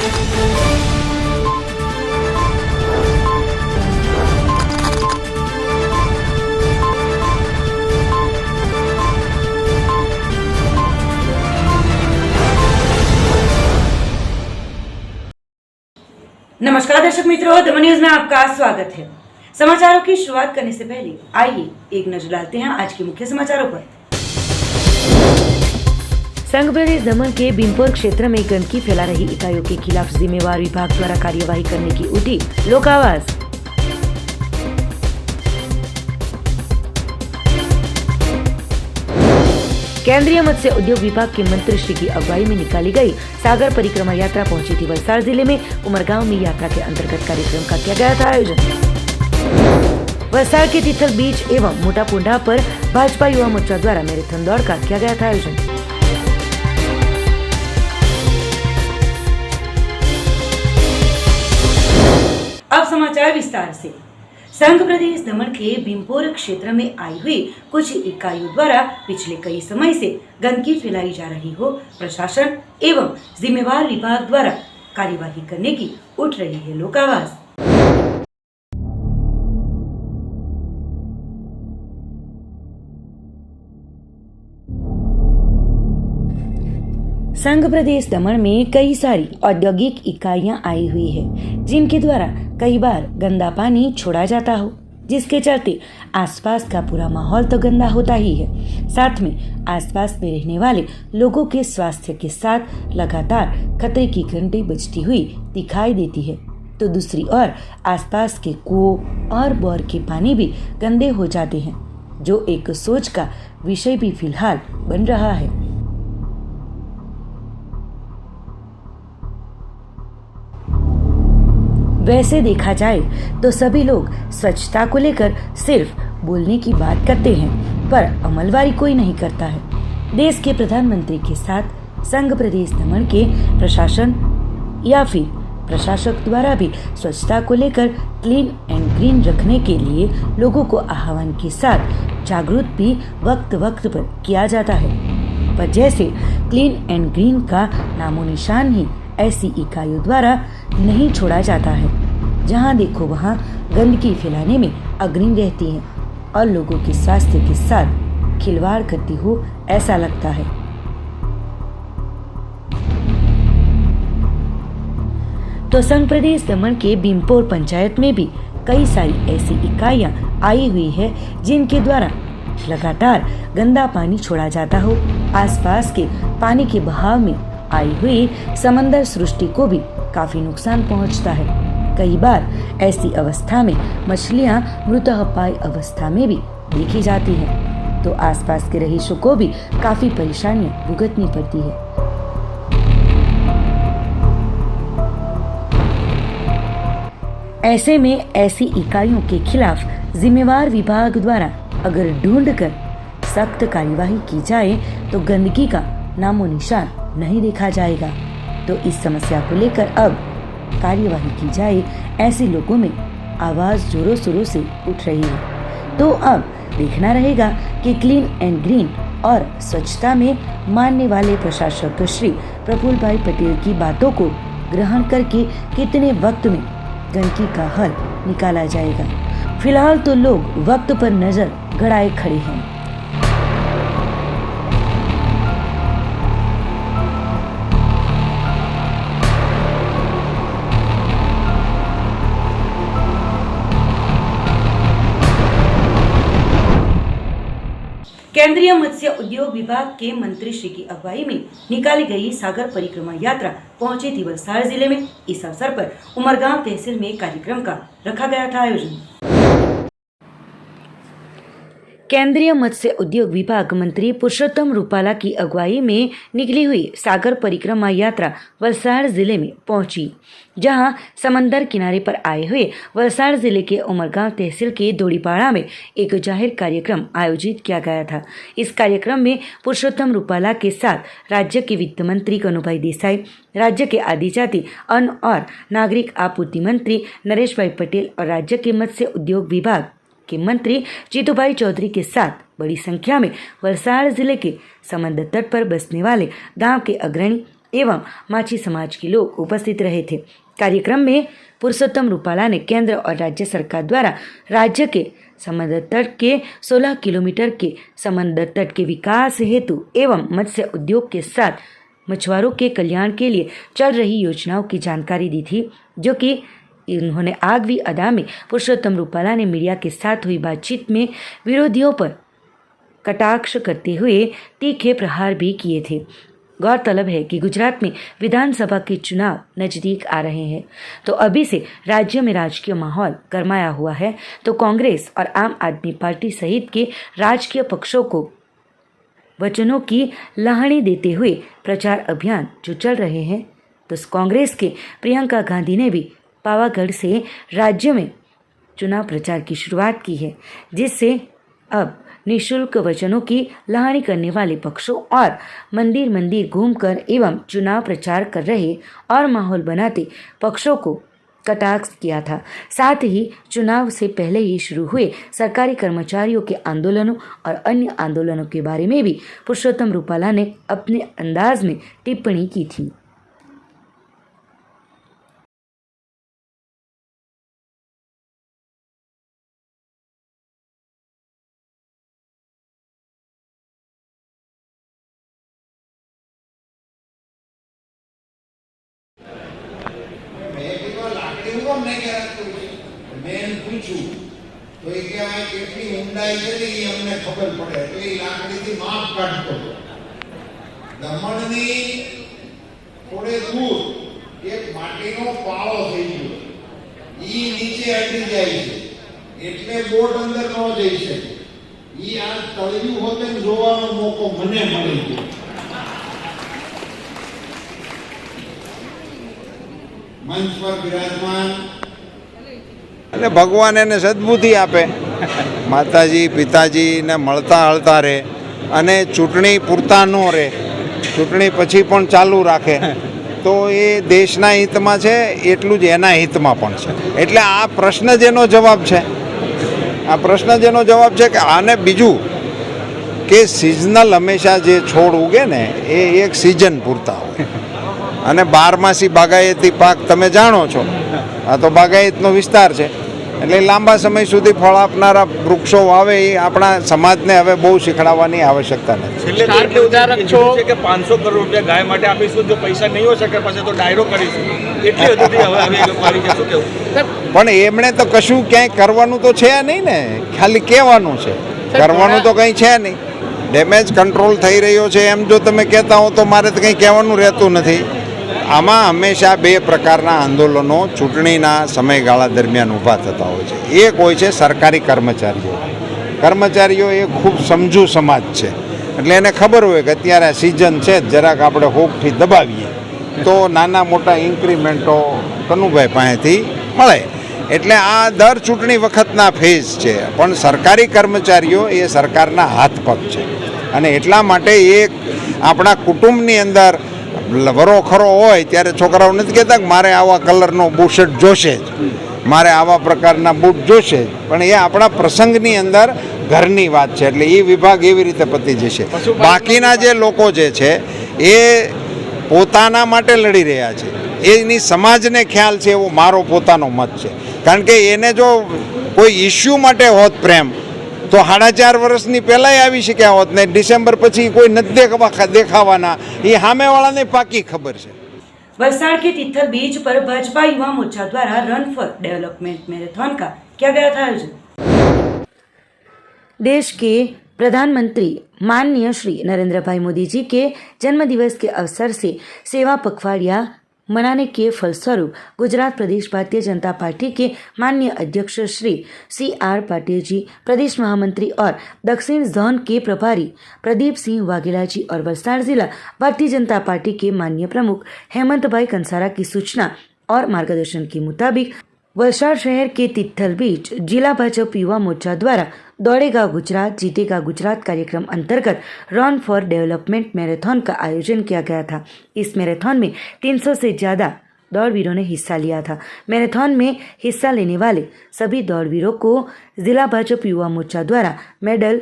नमस्कार दर्शक मित्रों, दमन न्यूज में आपका स्वागत है। समाचारों की शुरुआत करने से पहले आइए एक नजर डालते हैं आज के मुख्य समाचारों पर। संघ प्रदेश दमन के भीमपुर क्षेत्र में गंदगी फैला रही इकाइयों के खिलाफ जिम्मेवार विभाग द्वारा कार्यवाही करने की उठी लोक आवाज। केंद्रीय मत्स्य उद्योग विभाग के मंत्री श्री की अगुवाई में निकाली गई सागर परिक्रमा यात्रा पहुंची थी वलसाड़ जिले में उमरगांव में। यात्रा के अंतर्गत कार्यक्रम का किया गया था आयोजन। वलसाड़ के तिथल बीच एवं मोटा पुंडा पर भाजपा युवा मोर्चा द्वारा मैराथन दौड़ का किया गया था आयोजन। अब समाचार विस्तार से। संघ प्रदेश दमन के भीमपुर क्षेत्र में आई हुई कुछ इकाइयों द्वारा पिछले कई समय से गंदगी फैलाई जा रही हो, प्रशासन एवं जिम्मेवार विभाग द्वारा कार्यवाही करने की उठ रही है लोक आवाज। संघ प्रदेश दमन में कई सारी औद्योगिक इकाइयां आई हुई है, जिनके द्वारा कई बार गंदा पानी छोड़ा जाता हो, जिसके चलते आसपास का पूरा माहौल तो गंदा होता ही है, साथ में आसपास में रहने वाले लोगों के स्वास्थ्य के साथ लगातार खतरे की घंटी बजती हुई दिखाई देती है। तो दूसरी ओर आसपास के कुओं और बोर के पानी भी गंदे हो जाते हैं, जो एक सोच का विषय भी फिलहाल बन रहा है। वैसे देखा जाए तो सभी लोग स्वच्छता को लेकर सिर्फ बोलने की बात करते हैं, पर अमलवारी कोई नहीं करता है। देश के प्रधानमंत्री के साथ संघ प्रदेश दमन के प्रशासन या फिर प्रशासक द्वारा भी स्वच्छता को लेकर क्लीन एंड ग्रीन रखने के लिए लोगों को आह्वान के साथ जागरूक भी वक्त वक्त पर किया जाता है, पर जैसे क्लीन एंड ग्रीन का नामो निशान ही ऐसी इकाइयों द्वारा नहीं छोड़ा जाता है, जहां देखो वहां गंदगी फैलाने में अग्रणी रहती है और लोगों के स्वास्थ्य के साथ खिलवाड़ करती हो ऐसा लगता है। तो संघ प्रदेश दमन के भीमपुर पंचायत में भी कई सारी ऐसी इकाइयां आई हुई है, जिनके द्वारा लगातार गंदा पानी छोड़ा जाता हो, आसपास के पानी के बहाव में आई हुई समंदर सृष्टि को भी काफी नुकसान पहुंचता है। कई बार ऐसी अवस्था में मछलियां मृतप्राय अवस्था में भी देखी जाती हैं, तो आसपास के रहीशों को भी काफी परेशानियां भुगतनी पड़ती है। ऐसे में ऐसी इकाइयों के खिलाफ जिम्मेवार विभाग द्वारा अगर ढूंढकर सख्त कार्यवाही की जाए तो गंदगी का नामो निशान नहीं देखा जाएगा। तो इस समस्या को लेकर अब कार्यवाही की जाए, ऐसे लोगों में आवाज जोरों शोरों से उठ रही है। तो अब देखना रहेगा कि क्लीन एंड ग्रीन और स्वच्छता में मानने वाले प्रशासक श्री प्रफुल्ल भाई पटेल की बातों को ग्रहण करके कितने वक्त में गंदगी का हल निकाला जाएगा। फिलहाल तो लोग वक्त पर नजर गड़ाए खड़े हैं। केंद्रीय मत्स्य उद्योग विभाग के मंत्री श्री की अगुवाई में निकाली गई सागर परिक्रमा यात्रा पहुंची थी वलसाड़ जिले में। इस अवसर पर उमरगांव तहसील में कार्यक्रम का रखा गया था आयोजन। केंद्रीय मत्स्य उद्योग विभाग मंत्री पुरुषोत्तम रूपाला की अगुवाई में निकली हुई सागर परिक्रमा यात्रा वलसाड़ जिले में पहुंची, जहां समंदर किनारे पर आए हुए वलसाड़ जिले के उमरगांव तहसील के दोड़ीपाड़ा में एक जाहिर कार्यक्रम आयोजित किया गया था। इस कार्यक्रम में पुरुषोत्तम रूपाला के साथ राज्य के वित्त मंत्री कनुभाई देसाई, राज्य के आदिजाति अन्न और नागरिक आपूर्ति मंत्री नरेश भाई पटेल और राज्य के मत्स्य उद्योग विभाग के मंत्री जीतूभाई चौधरी के साथ बड़ी संख्या में वलसाड़ जिले के समंदर तट पर बसने वाले गांव के अग्रणी एवं माछी समाज के लोग उपस्थित रहे थे। कार्यक्रम में पुरुषोत्तम रूपाला ने केंद्र और राज्य सरकार द्वारा राज्य के समंदर तट के 16 किलोमीटर के समंदर तट के विकास हेतु एवं मत्स्य उद्योग के साथ मछुआरों के कल्याण के लिए चल रही योजनाओं की जानकारी दी थी, जो कि उन्होंने आगवी अदा में पुरुषोत्तम रूपाला ने मीडिया के साथ हुई बातचीत में विरोधियों पर कटाक्ष करते हुए तीखे प्रहार भी किए थे। गौरतलब है कि गुजरात में विधानसभा के चुनाव नजदीक आ रहे हैं, तो अभी से राज्य में राजकीय माहौल गरमाया हुआ है। तो कांग्रेस और आम आदमी पार्टी सहित के राजकीय पक्षों को वचनों की लहणी देते हुए प्रचार अभियान जो चल रहे हैं, तो कांग्रेस के प्रियंका गांधी ने भी पावागढ़ से राज्य में चुनाव प्रचार की शुरुआत की है, जिससे अब निःशुल्क वचनों की लहानी करने वाले पक्षों और मंदिर मंदिर घूमकर एवं चुनाव प्रचार कर रहे और माहौल बनाते पक्षों को कटाक्ष किया था। साथ ही चुनाव से पहले ही शुरू हुए सरकारी कर्मचारियों के आंदोलनों और अन्य आंदोलनों के बारे में भी पुरुषोत्तम रूपाला ने अपने अंदाज में टिप्पणी की थी। મેં પૂછ્યું તો એ કે આ કેટલી ઊંડાઈ છે ને એ અમને ખબર પડે એટલે એ લાકડીથી માપ કાઢતો હતો. દમણની થોડે દૂર એક માટીનો પાળો થઈ ગયો, ઈ નીચે અડી જાય છે એટલે બોટ અંદર ન જઈ શકે. ઈ આ તળિયું હોતે ને જોવાનો મોકો મને મળી ગયો. મંચ પર બિરાજમાન એટલે ભગવાન એને સદબુદ્ધિ આપે, માતાજી પિતાજીને મળતા હળતા રહે અને ચૂંટણી પૂરતા ન રહે, ચૂંટણી પછી પણ ચાલુ રાખે, તો એ દેશના હિતમાં છે એટલું જ એના હિતમાં પણ છે. એટલે આ પ્રશ્ન જેનો જવાબ છે, આ પ્રશ્ન જેનો જવાબ છે કે આને બીજું કે સિઝનલ હંમેશા જે છોડ ઉગે ને એ એક સિઝન પૂરતા હોય અને બારમાસી બાગાયતી પાક તમે જાણો છો, આ તો બાગાયતનો વિસ્તાર છે એટલે લાંબા સમય સુધી ફળ આપનારા વૃક્ષો વાવે એ આપણા સમાજને હવે બહુ શીખડાવવાની આવશ્યકતા નથી. ઉદાહરણ છે કે 500 કરોડ રૂપિયા ગાય માટે આપીશું, જો પૈસા નહીં હોય શકે પછી તો ડાયરો કરીશું, એટલી હદથી હવે આવી લોકો આવી જશે. કેવું પણ એમણે તો કશું ક્યાંય કરવાનું તો છે નહીં ને, ખાલી કહેવાનું છે, કરવાનું તો કંઈ છે નહીં. ડેમેજ કંટ્રોલ થઈ રહ્યો છે એમ જો તમે કહેતા હો તો મારે તો કંઈ કહેવાનું રહેતું નથી. આમાં હંમેશા બે પ્રકારના આંદોલનો ચૂંટણીના સમયગાળા દરમિયાન ઊભા થતા હોય છે. એક હોય છે સરકારી કર્મચારીઓ. કર્મચારીઓ એ ખૂબ સમજુ સમાજ છે, એટલે એને ખબર હોય કે અત્યારે આ સિઝન છે, જરાક આપણે હોપથી દબાવીએ તો નાના મોટા ઇન્ક્રીમેન્ટો કનુભાઈ પાસેથી મળે. એટલે આ દર ચૂંટણી વખતના ફેઝ છે, પણ સરકારી કર્મચારીઓ એ સરકારના હાથ પગ છે અને એટલા માટે એક આપણા કુટુંબની અંદર વરોખરો હોય ત્યારે છોકરાઓ નથી કહેતા કે મારે આવા કલરનો બુશર્ટ જોશે જ, મારે આવા પ્રકારના બૂટ જોશે જ, પણ એ આપણા પ્રસંગની અંદર ઘરની વાત છે. એટલે એ વિભાગ એવી રીતે પતી જશે. બાકીના જે લોકો જે છે એ પોતાના માટે લડી રહ્યા છે, એની સમાજને ખ્યાલ છે એવો મારો પોતાનો મત છે. કારણ કે એને જો કોઈ ઇસ્યુ માટે હોત પ્રેમ તો 4.5 વર્ષની પહેલાંય આવી શક્યા હોત ને, ડિસેમ્બર પછી કોઈ નથી દેખાવાના, એ સામેવાળાને પાકી ખબર છે. वलसाड़ के तिथल बीच पर भाजपा युवा मोर्चा द्वारा रन फॉर डेवलपमेंट मैराथन का किया गया था आयोजन। देश के प्रधानमंत्री माननीय श्री नरेंद्र भाई मोदी जी के जन्मदिवस के अवसर से सेवा पखवाड़िया मनाने के फलस्वरूप गुजरात प्रदेश भारतीय जनता पार्टी के माननीय अध्यक्ष श्री CR पाटिल जी, प्रदेश महामंत्री और दक्षिण जोन के प्रभारी प्रदीप सिंह वाघेला जी और वलसाड़ जिला भारतीय जनता पार्टी के माननीय प्रमुख हेमंत भाई कंसारा की सूचना और मार्गदर्शन के मुताबिक वलसाड़ शहर के तिथल बीच जिला भाजपा युवा मोर्चा द्वारा दौड़ेगा गुजरात जीतेगा गुजरात कार्यक्रम अंतर्गत रन फॉर डेवलपमेंट मैराथन का आयोजन किया गया था। इस मैराथन में 300 से ज़्यादा दौड़वीरों ने हिस्सा लिया था। मैराथन में हिस्सा लेने वाले सभी दौड़वीरों को जिला भाजपा युवा मोर्चा द्वारा मेडल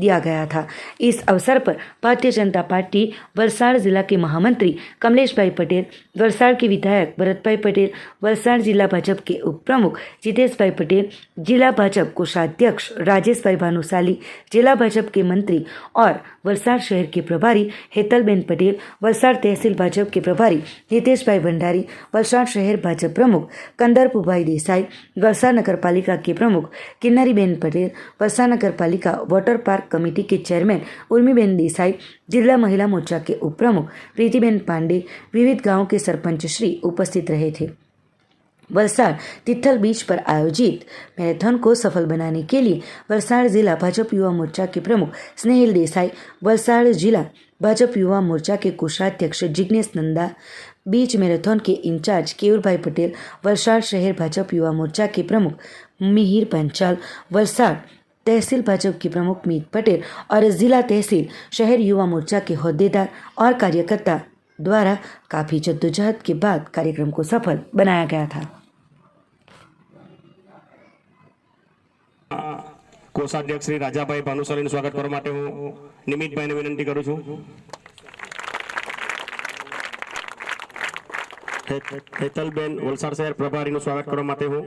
दिया गया था। इस अवसर पर भारतीय जनता पार्टी वलसाड़ जिला के महामंत्री कमलेश भाई पटेल, वलसाड़ के विधायक भरत भाई पटेल, वलसाड़ जिला भाजपा के उप प्रमुख जितेश भाई पटेल, जिला भाजपा कोषाध्यक्ष राजेश भाई भानुशाली, जिला भाजपा के मंत्री और वलसाड़ शहर के प्रभारी हेतलबेन पटेल, वलसाड़ तहसील भाजपा के प्रभारी हितेश भाई भंडारी, वलसाड़ शहर भाजपा प्रमुख कंदरपुभाई देसाई, वलसाड़ नगर पालिका के प्रमुख किन्नरीबेन पटेल, वलसाड़ नगर पालिका वाटर पार्क कमेटी के चेयरमैन उर्मीबेन देसाई, जिला महिला मोर्चा के उप प्रमुख प्रीतिबेन पांडे, विविध गांवों के सरपंच श्री उपस्थित रहे थे। वलसाड़ तिथल बीच पर आयोजित मैराथन को सफल बनाने के लिए वलसाड़ जिला भाजपा युवा मोर्चा के प्रमुख स्नेहिल देसाई, वलसाड़ जिला भाजपा युवा मोर्चा के कोषाध्यक्ष जिग्नेश नंदा, बीच मैराथन के इंचार्ज केयूर भाई पटेल, वलसाड़ शहर भाजपा युवा मोर्चा के प्रमुख मिहिर पंचाल, वलसाड़ तहसील भाजपा के प्रमुख मीत पटेल और जिला तहसील शहर युवा मोर्चा के होद्देदार और कार्यकर्ता द्वारा काफ़ी जद्दोजहद के बाद कार्यक्रम को सफल बनाया गया था। कोषाध्यक्ष श्री राजाभाई भानुशालीનું સ્વાગત કરવા માટે હું નિમિતભાઈને વિનંતી કરું છું। હેતલબેન વલસાડ શહેર પ્રભારીનું સ્વાગત કરવા માટે હું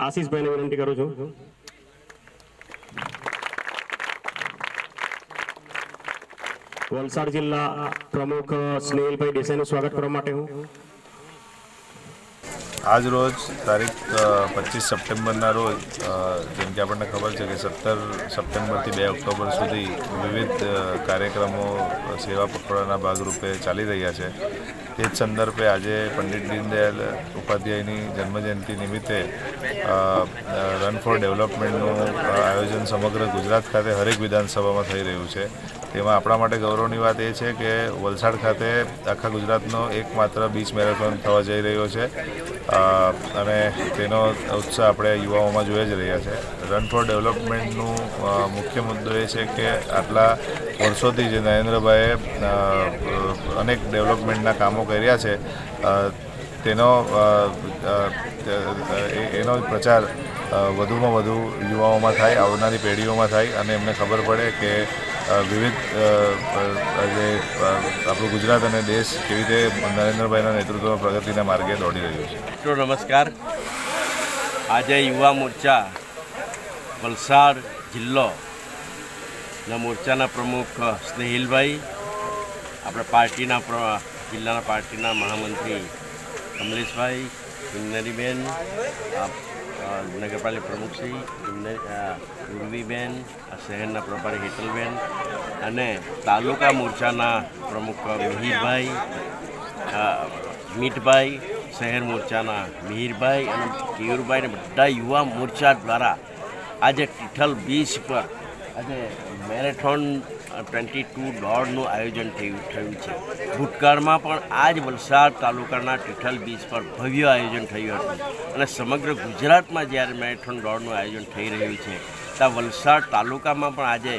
આશીષભાઈને વિનંતી કરું છું। વલસાડ જિલ્લા પ્રમુખ સ્નેહિલભાઈ દેસાઈનું સ્વાગત કરવા માટે હું આજ રોજ તારીખ 25 સપ્ટેમ્બરના રોજ જેમ કે આપણને ખબર છે કે 17 સપ્ટેમ્બરથી 2 ઓક્ટોબર સુધી વિવિધ કાર્યક્રમો સેવા પખવાડાના ભાગરૂપે ચાલી રહ્યા છે। તે જ સંદર્ભે આજે પંડિત દીનદયાળ ઉપાધ્યાયની જન્મજયંતિ નિમિત્તે રન ફોર ડેવલપમેન્ટનું આયોજન સમગ્ર ગુજરાત ખાતે હરેક વિધાનસભામાં થઈ રહ્યું છે। તેમાં આપણા માટે ગૌરવની વાત એ છે કે વલસાડ ખાતે આખા ગુજરાતનો એકમાત્ર બીચ મેરેથોન થવા જઈ રહ્યો છે અને તેનો ઉત્સાહ આપણે યુવાઓમાં જોઈ જ રહ્યા છે। રન ફોર ડેવલપમેન્ટનું મુખ્ય મુદ્દો એ છે કે આટલા વર્ષોથી જે નરેન્દ્રભાઈએ અનેક ડેવલપમેન્ટના કામો કર્યા છે એનો પ્રચાર વધુમાં વધુ યુવાઓમાં થાય, આવનારી પેઢીઓમાં થાય અને એમને ખબર પડે કે વિવિધ જે આપણું ગુજરાત અને દેશ કેવી રીતે નરેન્દ્રભાઈના નેતૃત્વમાં પ્રગતિના માર્ગે દોડી રહ્યું છે। મિત્રો નમસ્કાર। આજે યુવા મોરચા વલસાડ જિલ્લાના મોરચાના પ્રમુખ સ્નેહિલભાઈ, આપણા પાર્ટીના જિલ્લાના પાર્ટીના મહામંત્રી કમલેશભાઈ, કિન્નરીબેન, નગરપાલિકા પ્રમુખશ્રી ઉર્વીબેન, શહેરના પ્રભારી હેતલબેન અને તાલુકા મોરચાના પ્રમુખ મિહિરભાઈ, મીતભાઈ, શહેર મોરચાના મિહિરભાઈ અને કેયુરભાઈ ને બધા યુવા મોરચા દ્વારા આજે તિથલ બીચ પર આજે મેરેથોન 22 દોડનું આયોજન થયું છે। ભૂતકાળમાં પણ આ જ વલસાડ તાલુકાના તિથલ બીચ પર ભવ્ય આયોજન થયું હતું અને સમગ્ર ગુજરાતમાં જ્યારે મેરેથોન દોડનું આયોજન થઈ રહ્યું છે ત્યાં વલસાડ તાલુકામાં પણ આજે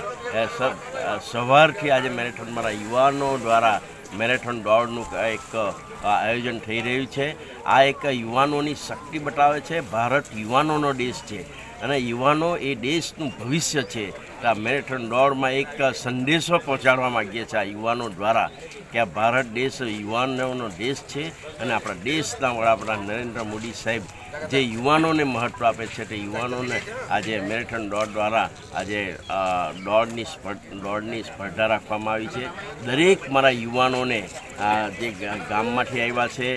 સવારથી આજે મેરેથોન મારા યુવાનો દ્વારા મેરેથોન દોડનું એક આયોજન થઈ રહ્યું છે। આ એક યુવાનોની શક્તિ બતાવે છે। ભારત યુવાનોનો દેશ છે અને યુવાનો એ દેશનું ભવિષ્ય છે। આ મેરેથોન દોડમાં એક સંદેશો પહોંચાડવા માગીએ છીએ આ યુવાનો દ્વારા કે આ ભારત દેશ યુવાનોનો દેશ છે અને આપણા દેશના વડાપ્રધાન નરેન્દ્ર મોદી સાહેબ જે યુવાનોને મહત્ત્વ આપે છે તે યુવાનોને આજે મેરેથોન દોડ દ્વારા આજે દોડની સ્પર્ધા રાખવામાં આવી છે। દરેક મારા યુવાનોને જે ગામમાંથી આવ્યા છે,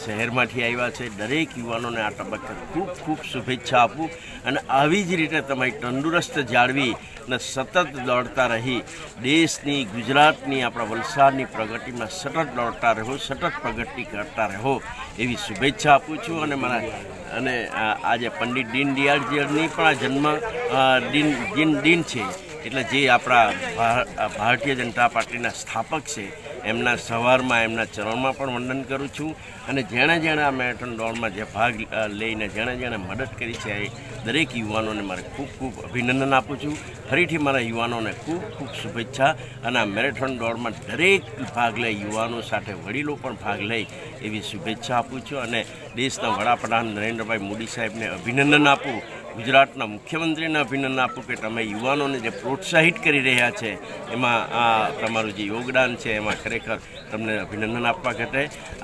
શહેરમાંથી આવ્યા છે, દરેક યુવાનોને આ તબક્કે ખૂબ ખૂબ શુભેચ્છા આપું અને આવી જ રીતે તમારી તંદુરસ્ત જાળવી અને સતત દોડતા રહી દેશની, ગુજરાતની, આપણા વલસાડની પ્રગતિમાં સતત દોડતા રહો, સતત પ્રગતિ કરતા રહો એવી શુભેચ્છા આપું છું। અને મારા અને આજે પંડિત દીનદયાળજીની પણ આ જન્મ દિન છે એટલે જે આપણા ભારતીય જનતા પાર્ટીના સ્થાપક છે એમના સવારમાં એમના ચરણમાં પણ વંદન કરું છું અને જેણે જેણે આ મેરેથોન દોડમાં જે ભાગ લઈને જેણે મદદ કરી છે એ દરેક યુવાનોને મારે ખૂબ ખૂબ અભિનંદન આપું છું। ફરીથી મારા યુવાનોને ખૂબ ખૂબ શુભેચ્છા અને આ મેરેથોન દોડમાં દરેક ભાગ લે, યુવાનો સાથે વડીલો પણ ભાગ લે એવી શુભેચ્છા આપું છું અને દેશના વડાપ્રધાન નરેન્દ્રભાઈ મોદી સાહેબને અભિનંદન આપું ગુજરાતના મુખ્યમંત્રીને અભિનંદન આપું કે તમે યુવાનોને જે પ્રોત્સાહિત કરી રહ્યા છે એમાં તમારું જે યોગદાન છે એમાં ખરેખર તમને અભિનંદન આપવા ઘટે.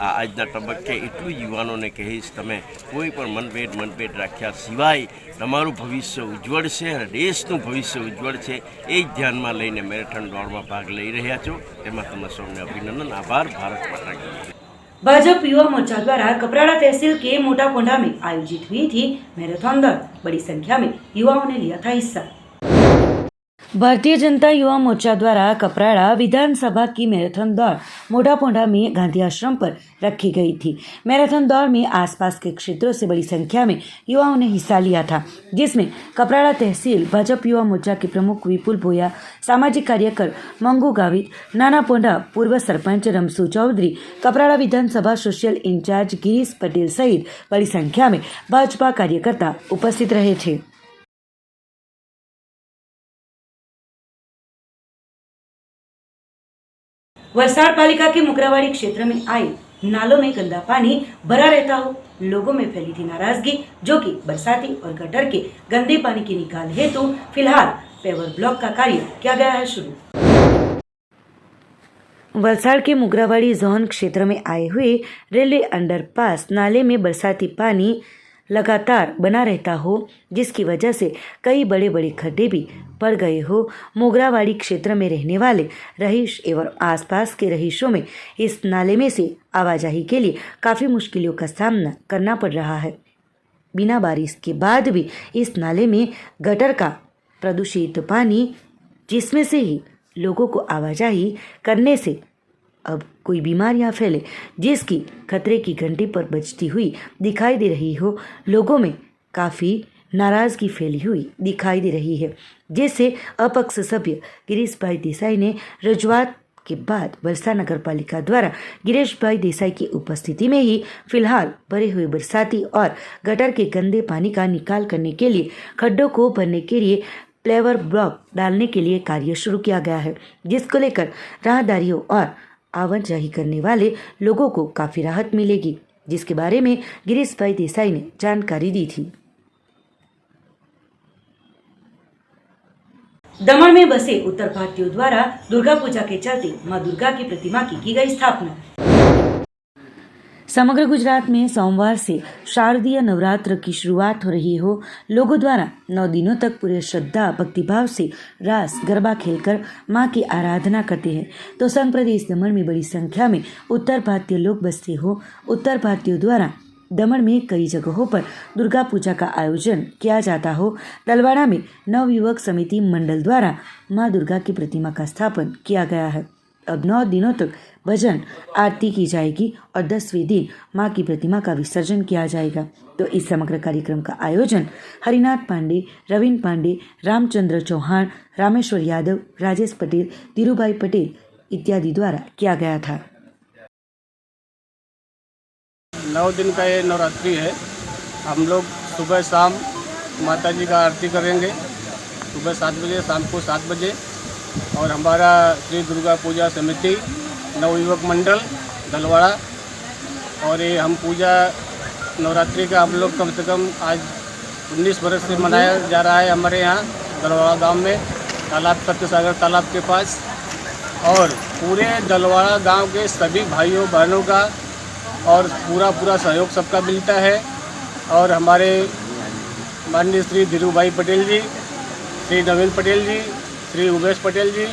આજના તબક્કે એટલું યુવાનોને કહીશ, તમે કોઈ પણ મનભેદ રાખ્યા સિવાય તમારું ભવિષ્ય ઉજ્જવળ છે અને દેશનું ભવિષ્ય ઉજ્જવળ છે એ જ ધ્યાનમાં લઈને મેરેથોન દોડમાં ભાગ લઈ રહ્યા છો. તેમાં તમે સૌને અભિનંદન. આભાર. ભારત માતા કી જય. भाजपा युवा मोर्चा द्वारा कपराड़ा तहसील के मोटा पोंडा में आयोजित हुई थी मैराथन दौड़। बड़ी संख्या में युवाओं ने लिया था हिस्सा। भारतीय जनता युवा मोर्चा द्वारा कपराड़ा विधानसभा की मैराथन दौड़ मोटा पोंडा में गांधी आश्रम पर रखी गई थी। मैराथन दौड़ में आसपास के क्षेत्रों से बड़ी संख्या में युवाओं ने हिस्सा लिया था, जिसमें कपराड़ा तहसील भाजपा युवा मोर्चा के प्रमुख विपुल भोया, सामाजिक कार्यकर मंगू गावित, नाना पोंडा पूर्व सरपंच रमसू चौधरी, कपराड़ा विधानसभा सोशल इंचार्ज गिरीश पटेल सहित बड़ी संख्या में भाजपा कार्यकर्ता उपस्थित रहे थे। वलसाड़ पालिका के मुकरावाड़ी क्षेत्र में आए नालों में गंदा पानी भरा रहता हो लोगों में फैली थी नाराजगी, जो कि बरसाती और गटर के गंदे पानी के निकाल हेतु फिलहाल पेवर ब्लॉक का कार्य किया गया है शुरू। वलसाड़ के मुकरावाड़ी जोन क्षेत्र में आए हुए रेलवे अंडरपास नाले में बरसाती पानी लगातार बना रहता हो, जिसकी वजह से कई बड़े बड़े खड्डे भी पड़ गए हो। मोगरावाड़ी क्षेत्र में रहने वाले रहीश एवं आसपास के रहीशों में इस नाले में से आवाजाही के लिए काफ़ी मुश्किलों का सामना करना पड़ रहा है। बिना बारिश के बाद भी इस नाले में गटर का प्रदूषित पानी, जिसमें से ही लोगों को आवाजाही करने से अब कोई बीमारियां फैले, जिसकी खतरे की घंटी पर बजती हुई दिखाई दे रही हो। लोगों में काफ़ी नाराज़गी फैली हुई दिखाई दे रही है, जिससे अपक्ष सभ्य गिरीश भाई देसाई ने रजूआत के बाद वलसाड़ नगर पालिका द्वारा गिरीश भाई देसाई की उपस्थिति में ही फिलहाल भरे हुए बरसाती और गटर के गंदे पानी का निकाल करने के लिए खड्डों को भरने के लिए प्लेवर ब्लॉक डालने के लिए कार्य शुरू किया गया है, जिसको लेकर राहदारियों और आवाजाही करने वाले लोगों को काफ़ी राहत मिलेगी, जिसके बारे में गिरीश भाई देसाई ने जानकारी दी थी। दमन में बसे उत्तर भारतीयों द्वारा दुर्गा पूजा के चलते मां दुर्गा की प्रतिमा की गई स्थापना। समग्र गुजरात में सोमवार से शारदीय नवरात्र की शुरुआत हो रही हो। लोगों द्वारा 9 दिनों तक पूरे श्रद्धा भक्तिभाव से रास गरबा खेलकर मां की आराधना करते हैं, तो संघ प्रदेश दमन में बड़ी संख्या में उत्तर भारतीय लोग बसते हो। उत्तर भारतीयों द्वारा दमन में कई जगहों पर दुर्गा पूजा का आयोजन किया जाता हो। तलवाड़ा में नवयुवक समिति मंडल द्वारा मां दुर्गा की प्रतिमा का स्थापन किया गया है। अब 9 दिनों तक भजन आरती की जाएगी और 10वें दिन मां की प्रतिमा का विसर्जन किया जाएगा। तो इस समग्र कार्यक्रम का आयोजन हरिनाथ पांडे, रविंद्र पांडे, रामचंद्र चौहान, रामेश्वर यादव, राजेश पटेल, धीरूभाई पटेल इत्यादि द्वारा किया गया था। 9 दिन का ये नवरात्रि है। हम लोग सुबह शाम माता जी का आरती करेंगे, सुबह 7 बजे, शाम को 7 बजे। और हमारा श्री दुर्गा पूजा समिति नवयुवक मंडल दलवाड़ा, और ये हम पूजा नवरात्रि का हम लोग कम से कम आज 19 बरस से मनाया जा रहा है हमारे यहाँ दलवाड़ा गांव में, तालाब सत्यसागर तालाब के पास। और पूरे दलवाड़ा गांव के सभी भाइयों बहनों का और पूरा सहयोग सबका मिलता है। और हमारे माननीय श्री धीरूभाई पटेल जी, श्री नवीन पटेल जी, श्री उमेश पटेल जी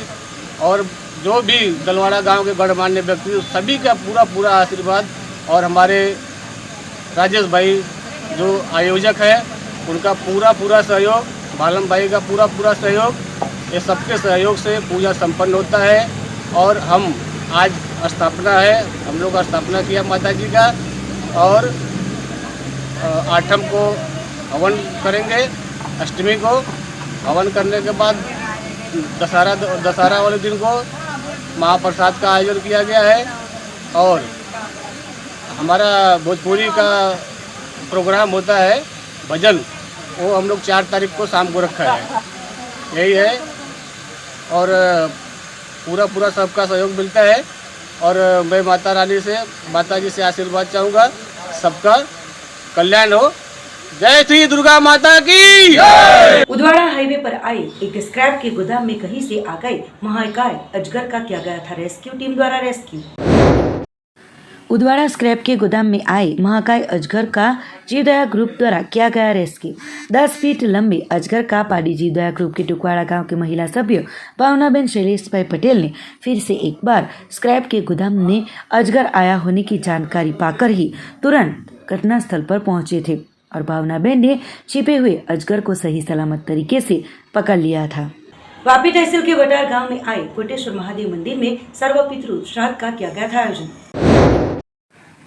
और जो भी दलवाड़ा गांव के गणमान्य व्यक्ति सभी का पूरा आशीर्वाद, और हमारे राजेश भाई जो आयोजक है उनका पूरा सहयोग, बालम भाई का पूरा सहयोग, ये सबके सहयोग से पूजा संपन्न होता है। और हम आज स्थापना है, हम लोग स्थापना किया माता जी का, और 8 को हवन करेंगे, अष्टमी को हवन करने के बाद दशहरा वाले दिन को महाप्रसाद का आयोजन किया गया है। और हमारा भोजपुरी का प्रोग्राम होता है भजन, वो हम लोग 4 तारीख को शाम को रखा है। यही है, और पूरा सबका सहयोग मिलता है। और मैं माता रानी से, माता जी से आशीर्वाद चाहूँगा, सबका कल्याण हो, जय श्री दुर्गा माता की। उदवाड़ा हाईवे पर आए एक स्क्रैप के गोदाम में कहीं से आ गए महाकाय अजगर का किया गया था रेस्क्यू, टीम द्वारा रेस्क्यू। उदवाड़ा स्क्रैप के गोदाम में आए महाकाय अजगर का जीवदया ग्रुप द्वारा किया गया रेस्क्यू। 10 फीट लंबे अजगर का पाडी जीवदया ग्रुप के टुकवाड़ा गांव के महिला सभ्य भावनाबेन शैलेश भाई पटेल ने फिर से एक बार स्क्रैप के गोदाम में अजगर आया होने की जानकारी पाकर ही तुरंत घटनास्थल पर पहुंचे थे और भावनाबेन ने छिपे हुए अजगर को सही सलामत तरीके से पकड़ लिया था। वापी तहसील के वटार गांव में आए कोटेश्वर महादेव मंदिर में सर्वपितृ श्राद्ध का किया गया था आयोजन।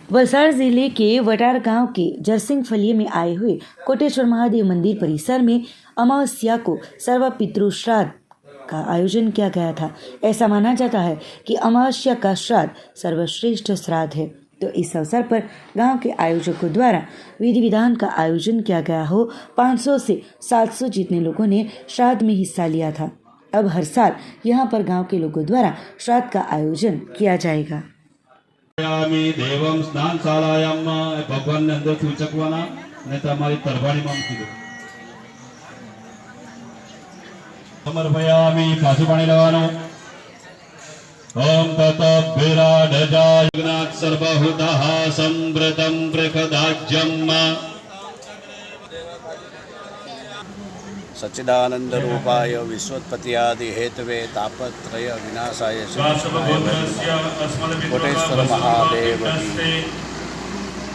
वलसाड़ जिले के वटार गांव के जरसिंह फलिये में आए हुए कोटेश्वर महादेव मंदिर परिसर में अमावस्या को सर्वपितृ श्राद्ध का आयोजन किया गया था। ऐसा माना जाता है कि अमावस्या का श्राद्ध सर्वश्रेष्ठ श्राद्ध है, तो इस अवसर पर गांव के आयोजकों द्वारा विधि विधान का आयोजन किया गया हो। 500 से 700 जितने लोगों ने श्राद्ध में हिस्सा लिया था। अब हर साल यहां पर गांव के लोगों द्वारा श्राद्ध का आयोजन किया जाएगा। देवम स्नानशालायां भगवान ने अंदर सूचकवाना ने તમારી તરવાડીમાં મૂકી દો। સમર્પયામિ પાછું પાણી લેવાનું। ओम तत विराडजायनाथ सर्वहुतः संव्रतं प्रकदाज्यम् सच्चिदानंद रूपाय विश्वोत्पत्ति आदि हेतवे तापत्रय विनाशाय कोटेश्वर महादेव की।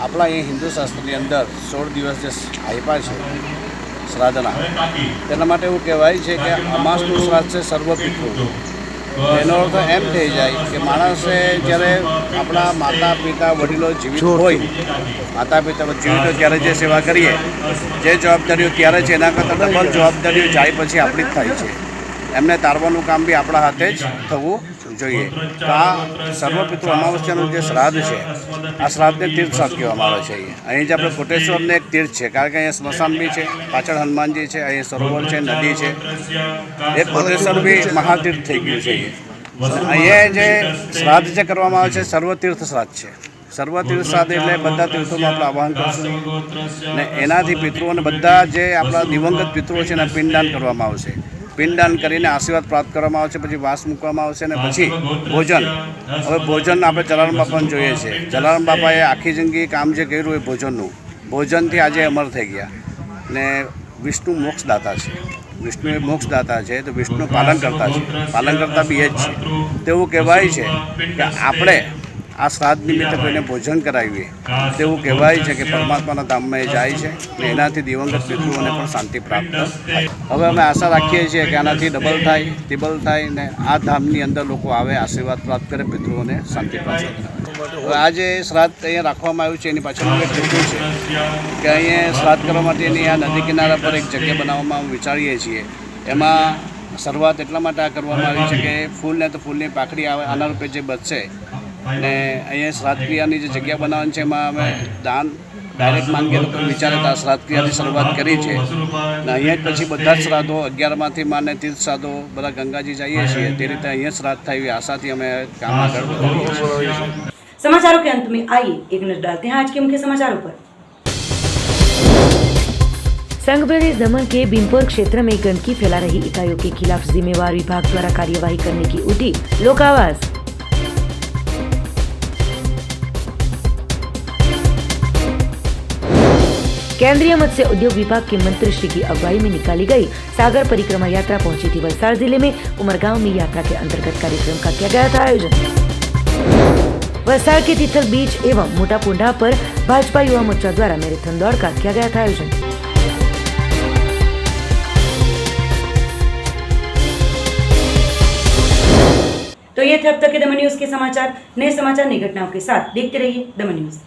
આપણા અહીં હિન્દુ શાસ્ત્રની અંદર 16 દિવસ જે આપ્યા છે શ્રાદ્ધના, તેના માટે એવું કહેવાય છે કે અમાસનું શ્રાદ્ધ છે સર્વપિતૃ। એનો અર્થ એમ થઈ જાય કે માણસે જ્યારે આપણા માતા પિતા વડીલો જીવિત હોય, માતા પિતા જીવિત હોય ત્યારે જે સેવા કરીએ, જે જવાબદારીઓ ત્યારે છે એના કરતાં ડબલ જવાબદારીઓ જાય પછી આપણી જ થાય છે। એમને તારવાનું કામ બી આપણા હાથે જ થવું જોઈએ। તો આ સર્વપિતૃ અમાવસ્યાનું જે શ્રાદ્ધ છે, આ શ્રાદ્ધને તીર્થ શ્રાદ્ધ કહેવામાં આવે છે। અહીં જ આપણે કોટેશ્વરને એક તીર્થ છે, કારણ કે અહીંયા સ્મશાન બી છે, પાછળ હનુમાનજી છે, અહીં સરોવર છે, નદી છે, એ કોટેશ્વર બી મહાતીર્થ થઈ ગયું છે। અહીંયા જે શ્રાદ્ધ જે કરવામાં આવે છે સર્વતીર્થ શ્રાદ્ધ છે। સર્વતીર્થ શ્રાદ્ધ એટલે બધા તીર્થોમાં આપણે આહ્વાન કરશું ને એનાથી પિતૃઓને બધા જે આપણા દિવંગત પિતૃઓ છે એને પિંડદાન કરવામાં આવશે। પિંડદાન કરીને આશીર્વાદ પ્રાપ્ત કરવામાં આવશે, પછી વાસ મૂકવામાં આવશે અને પછી ભોજન। હવે ભોજન આપણે જલારામ બાપાને જોઈએ છે। જલારામ બાપાએ આખી જિંદગી કામ જે કર્યું એ ભોજનનું, ભોજનથી આજે અમર થઈ ગયા ને વિષ્ણુ મોક્ષદાતા છે। વિષ્ણુ એ મોક્ષદાતા છે, તો વિષ્ણુ પાલન કરતા છે, પાલન કરતા બી એ જ છે। તેવું કહેવાય છે કે આપણે આ શ્રાદ્ધ નિમિત્તે કોઈને ભોજન કરાવીએ તેવું કહેવાય છે કે પરમાત્માના ધામમાં એ જાય છે ને એનાથી દિવંગત પિતૃઓને પણ શાંતિ પ્રાપ્ત થાય। હવે અમે આશા રાખીએ છીએ કે આનાથી ડબલ થાય, ત્રિબલ થાય ને આ ધામની અંદર લોકો આવે, આશીર્વાદ પ્રાપ્ત કરે, પિતૃઓને શાંતિ પ્રાપ્ત થાય। હવે આ જે શ્રાદ્ધ અહીંયા રાખવામાં આવ્યું છે એની પાછળનું એક હેતુ છે કે અહીંયા શ્રાદ્ધ કરવા માટેની આ નદી કિનારા પર એક જગ્યા બનાવવામાં વિચારીએ છીએ। એમાં શરૂઆત એટલા માટે આ કરવામાં આવી છે કે ફૂલ ને તો ફૂલની પાકડી આવે, આના રૂપે જે બચશે ને અહીંયા શ્રાદ્ધ ક્રિયાની જે જગ્યા બનાવવાની છે એમાં અમે દાન ડાયરેક્ટ માંગીએ લોકો વિચારે તો આ શ્રાદ્ધ ક્રિયાની શરૂઆત કરી છે ને અહીંયા જ પછી બધા જ શ્રાદ્ધો 11માંથી માને તીર્થ શ્રાદ્ધો બધા ગંગાજી જઈએ છીએ તે રીતે અહીંયા શ્રાદ્ધ થાય એવી આશાથી અમે કામ આગળ વધારીએ છીએ। समाचारों के अंत में आइए एक नजर डालते हैं आज के मुख्य समाचारों पर। संघ प्रदेश दमन के भीमपुर क्षेत्र में गंदगी फैला रही इकाइयों के खिलाफ जिम्मेवार विभाग द्वारा कार्यवाही करने की उठी लोक आवाज। केंद्रीय मत्स्य उद्योग विभाग के मंत्री श्री की अगुवाई में निकाली गई सागर परिक्रमा यात्रा पहुंची थी वलसाड़ जिले में उमरगांव में। यात्रा के अंतर्गत कार्यक्रम का किया गया था आयोजन। वलसाड़ के तिथल बीच एवं मोटा पुंडा पर भाजपा युवा मोर्चा द्वारा मैराथन दौड़ का किया गया था आयोजन। तो ये थे अब तक के दमन न्यूज के समाचार। नए समाचार, नई घटनाओं के साथ देखते रहिए दमन न्यूज।